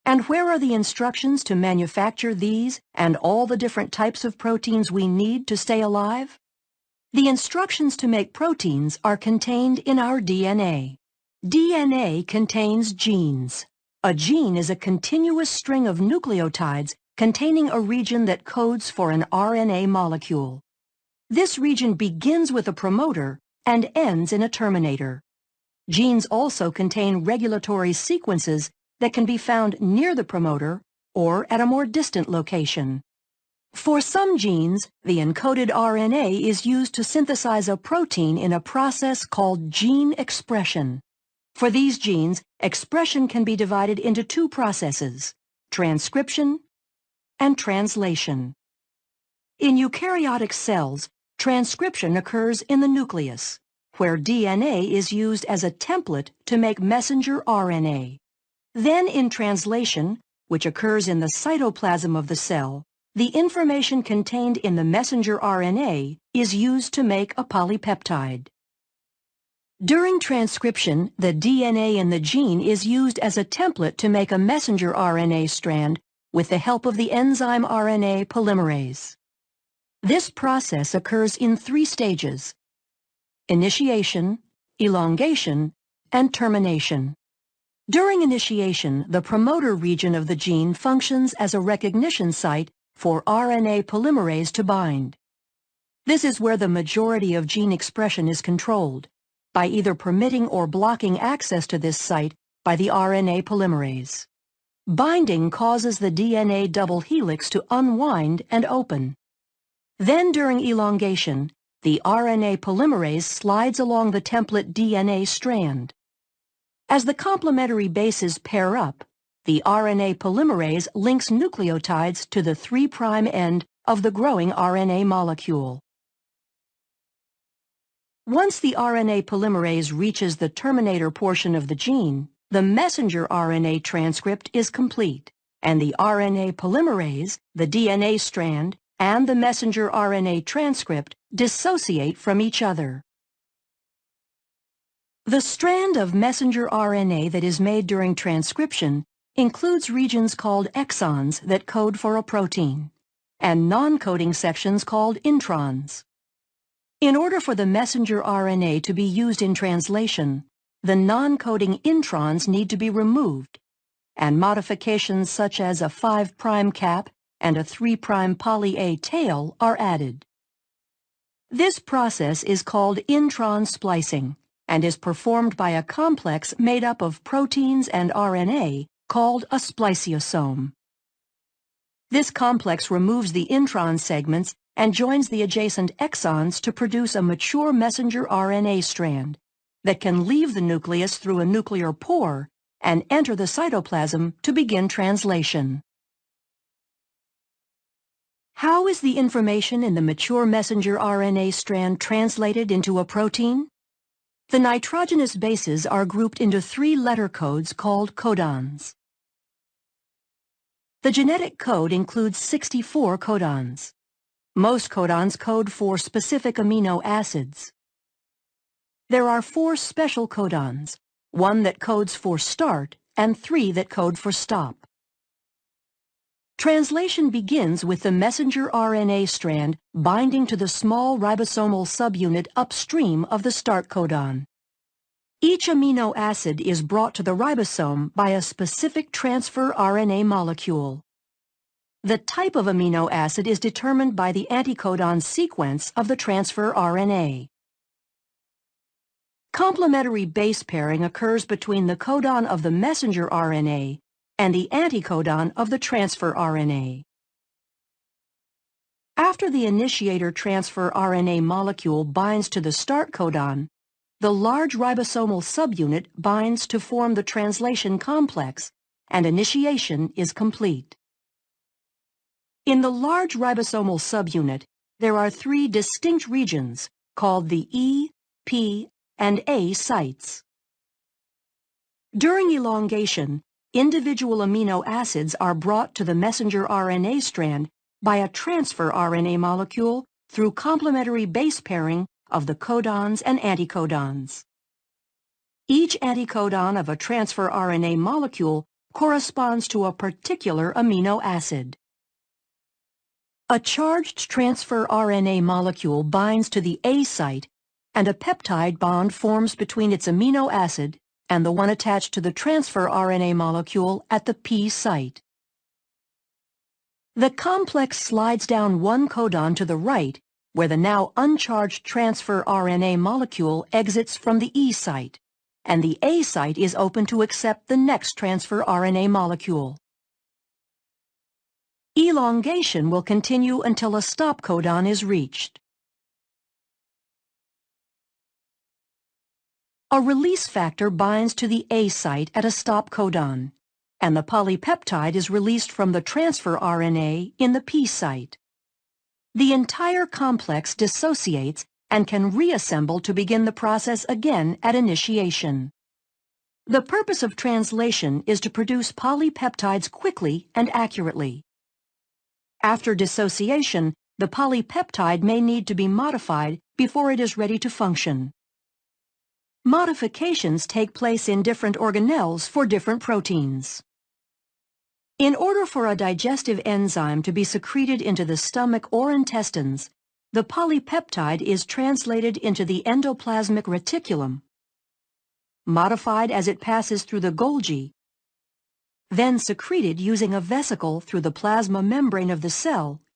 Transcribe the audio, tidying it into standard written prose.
And where are the instructions to manufacture these and all the different types of proteins we need to stay alive? The instructions to make proteins are contained in our DNA. DNA contains genes. A gene is a continuous string of nucleotides containing a region that codes for an RNA molecule. This region begins with a promoter and ends in a terminator. Genes also contain regulatory sequences that can be found near the promoter or at a more distant location. For some genes, the encoded RNA is used to synthesize a protein in a process called gene expression. For these genes, expression can be divided into two processes, transcription and translation. In eukaryotic cells, transcription occurs in the nucleus, where DNA is used as a template to make messenger RNA. Then in translation, which occurs in the cytoplasm of the cell, the information contained in the messenger RNA is used to make a polypeptide. During transcription, the DNA in the gene is used as a template to make a messenger RNA strand with the help of the enzyme RNA polymerase. This process occurs in three stages: initiation, elongation, and termination. During initiation, the promoter region of the gene functions as a recognition site for RNA polymerase to bind. This is where the majority of gene expression is controlled, by either permitting or blocking access to this site by the RNA polymerase. Binding causes the DNA double helix to unwind and open. Then during elongation, the RNA polymerase slides along the template DNA strand. As the complementary bases pair up, the RNA polymerase links nucleotides to the 3' end of the growing RNA molecule. Once the RNA polymerase reaches the terminator portion of the gene, the messenger RNA transcript is complete, and the RNA polymerase, the DNA strand, and the messenger RNA transcript dissociate from each other. The strand of messenger RNA that is made during transcription includes regions called exons that code for a protein, and non-coding sections called introns. In order for the messenger RNA to be used in translation, the non-coding introns need to be removed, and modifications such as a 5' cap and a 3' poly A tail are added. This process is called intron splicing and is performed by a complex made up of proteins and RNA called a spliceosome. This complex removes the intron segments and joins the adjacent exons to produce a mature messenger RNA strand that can leave the nucleus through a nuclear pore and enter the cytoplasm to begin translation. How is the information in the mature messenger RNA strand translated into a protein? The nitrogenous bases are grouped into 3 letter codes called codons. The genetic code includes 64 codons. Most codons code for specific amino acids. There are 4 special codons, 1 that codes for start and 3 that code for stop. Translation begins with the messenger RNA strand binding to the small ribosomal subunit upstream of the start codon. Each amino acid is brought to the ribosome by a specific transfer RNA molecule. The type of amino acid is determined by the anticodon sequence of the transfer RNA. Complementary base pairing occurs between the codon of the messenger RNA and the anticodon of the transfer RNA. After the initiator transfer RNA molecule binds to the start codon, the large ribosomal subunit binds to form the translation complex, and initiation is complete. In the large ribosomal subunit, there are 3 distinct regions called the E, P, and A sites. During elongation, individual amino acids are brought to the messenger RNA strand by a transfer RNA molecule through complementary base pairing of the codons and anticodons. Each anticodon of a transfer RNA molecule corresponds to a particular amino acid. A charged transfer RNA molecule binds to the A site, and a peptide bond forms between its amino acid and the one attached to the transfer RNA molecule at the P site. The complex slides down one codon to the right, where the now uncharged transfer RNA molecule exits from the E site, and the A site is open to accept the next transfer RNA molecule. Elongation will continue until a stop codon is reached. A release factor binds to the A site at a stop codon, and the polypeptide is released from the transfer RNA in the P site. The entire complex dissociates and can reassemble to begin the process again at initiation. The purpose of translation is to produce polypeptides quickly and accurately. After dissociation, the polypeptide may need to be modified before it is ready to function. Modifications take place in different organelles for different proteins. In order for a digestive enzyme to be secreted into the stomach or intestines, the polypeptide is translated into the endoplasmic reticulum, modified as it passes through the Golgi, then secreted using a vesicle through the plasma membrane of the cell